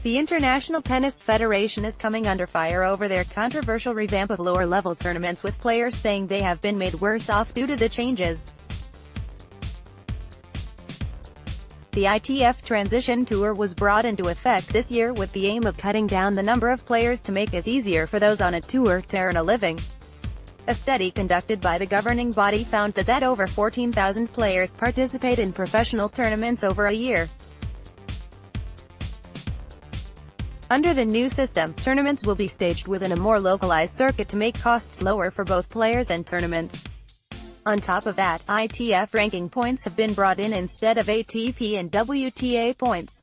The International Tennis Federation is coming under fire over their controversial revamp of lower-level tournaments, with players saying they have been made worse off due to the changes. The ITF Transition Tour was brought into effect this year with the aim of cutting down the number of players to make it easier for those on a tour to earn a living. A study conducted by the governing body found that over 14,000 players participate in professional tournaments over a year. Under the new system, tournaments will be staged within a more localized circuit to make costs lower for both players and tournaments. On top of that, ITF ranking points have been brought in instead of ATP and WTA points.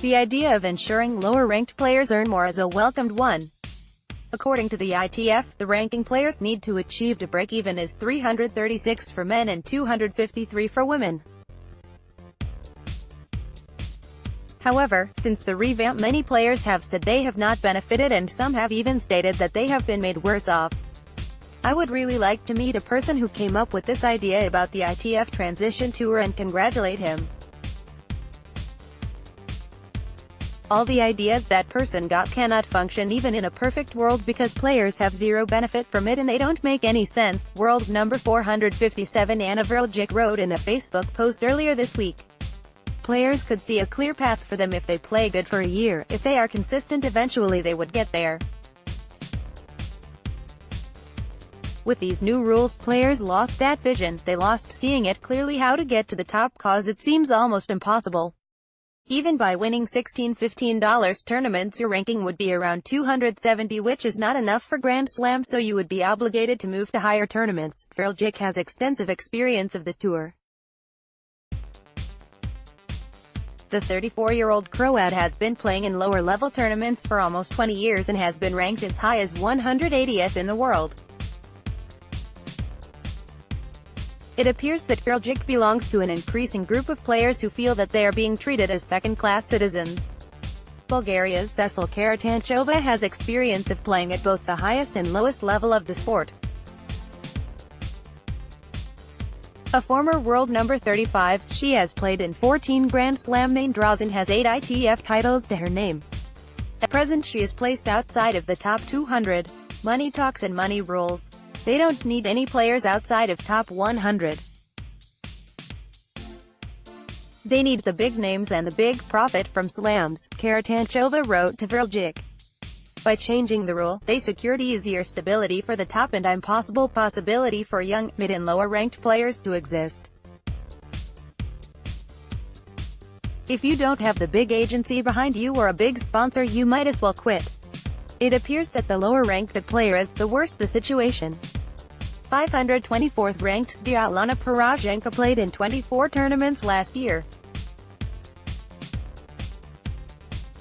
The idea of ensuring lower-ranked players earn more is a welcomed one. According to the ITF, the ranking players need to achieve a break-even is 336 for men and 253 for women. However, since the revamp, many players have said they have not benefited, and some have even stated that they have been made worse off. I would really like to meet a person who came up with this idea about the ITF Transition Tour and congratulate him. All the ideas that person got cannot function even in a perfect world because players have zero benefit from it and they don't make any sense. World number 457 Anna Vrljic wrote in a Facebook post earlier this week. Players could see a clear path for them if they play good for a year. If they are consistent, eventually they would get there. With these new rules, players lost that vision. They lost seeing it clearly how to get to the top, cause it seems almost impossible. Even by winning $15 tournaments, your ranking would be around 270, which is not enough for Grand Slam, so you would be obligated to move to higher tournaments. Vrljic has extensive experience of the tour. The 34-year-old Croat has been playing in lower-level tournaments for almost 20 years and has been ranked as high as 180th in the world. It appears that Vrljic belongs to an increasing group of players who feel that they are being treated as second-class citizens. Bulgaria's Cecil Karatanchova has experience of playing at both the highest and lowest level of the sport. A former world number 35, she has played in 14 Grand Slam main draws and has 8 ITF titles to her name. At present she is placed outside of the top 200. Money talks and money rules. They don't need any players outside of top 100. They need the big names and the big profit from slams, Karatanchova wrote to Vrljic. By changing the rule, they secured easier stability for the top and impossible possibility for young, mid and lower-ranked players to exist. If you don't have the big agency behind you or a big sponsor, you might as well quit. It appears that the lower-ranked player is, the worse the situation. 524th ranked Svetlana Poroshenko played in 24 tournaments last year.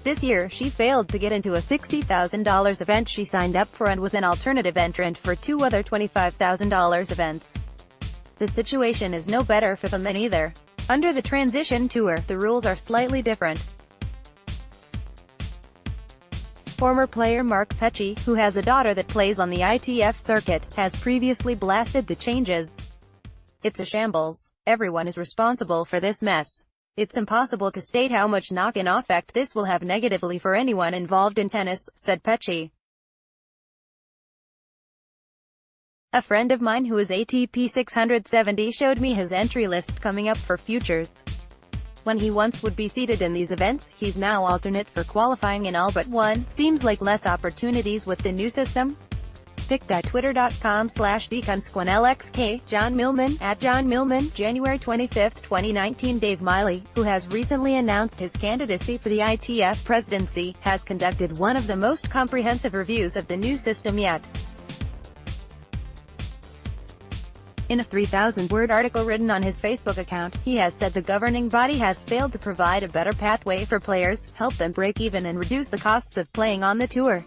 This year, she failed to get into a $60,000 event she signed up for and was an alternative entrant for 2 other $25,000 events. The situation is no better for the men either. Under the Transition Tour, the rules are slightly different. Former player Mark Petchey, who has a daughter that plays on the ITF circuit, has previously blasted the changes. "It's a shambles. Everyone is responsible for this mess. It's impossible to state how much knock-on effect this will have negatively for anyone involved in tennis," said Petchey. "A friend of mine who is ATP 670 showed me his entry list coming up for futures. When he once would be seated in these events, he's now alternate for qualifying in all but one. Seems like less opportunities with the new system." pic.twitter.com/dconsquanlxk, John Millman, @JohnMillman, January 25, 2019. Dave Miley, who has recently announced his candidacy for the ITF presidency, has conducted one of the most comprehensive reviews of the new system yet. In a 3,000-word article written on his Facebook account, he has said the governing body has failed to provide a better pathway for players, help them break even and reduce the costs of playing on the tour.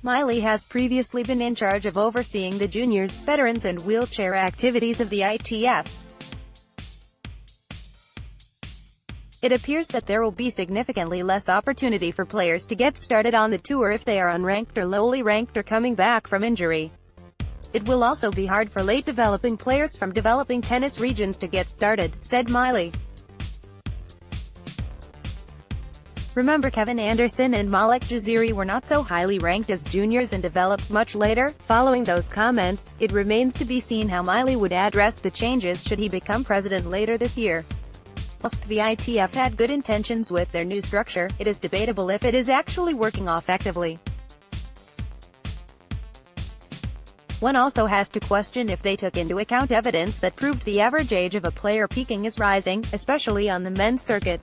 Miley has previously been in charge of overseeing the juniors, veterans and wheelchair activities of the ITF. It appears that there will be significantly less opportunity for players to get started on the tour if they are unranked or lowly ranked or coming back from injury. It will also be hard for late developing players from developing tennis regions to get started, said Miley. Remember, Kevin Anderson and Malek Jaziri were not so highly ranked as juniors and developed much later? Following those comments, it remains to be seen how Miley would address the changes should he become president later this year. Whilst the ITF had good intentions with their new structure, it is debatable if it is actually working effectively. One also has to question if they took into account evidence that proved the average age of a player peaking is rising, especially on the men's circuit.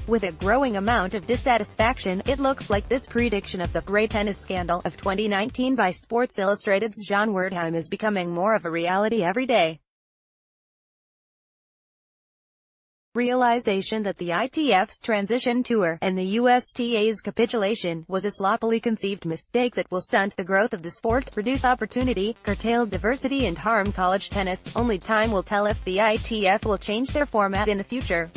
With a growing amount of dissatisfaction, it looks like this prediction of the great tennis scandal of 2019 by Sports Illustrated's John Wertheim is becoming more of a reality every day. Realization that the ITF's Transition Tour, and the USTA's capitulation, was a sloppily conceived mistake that will stunt the growth of the sport, reduce opportunity, curtail diversity and harm college tennis. Only time will tell if the ITF will change their format in the future.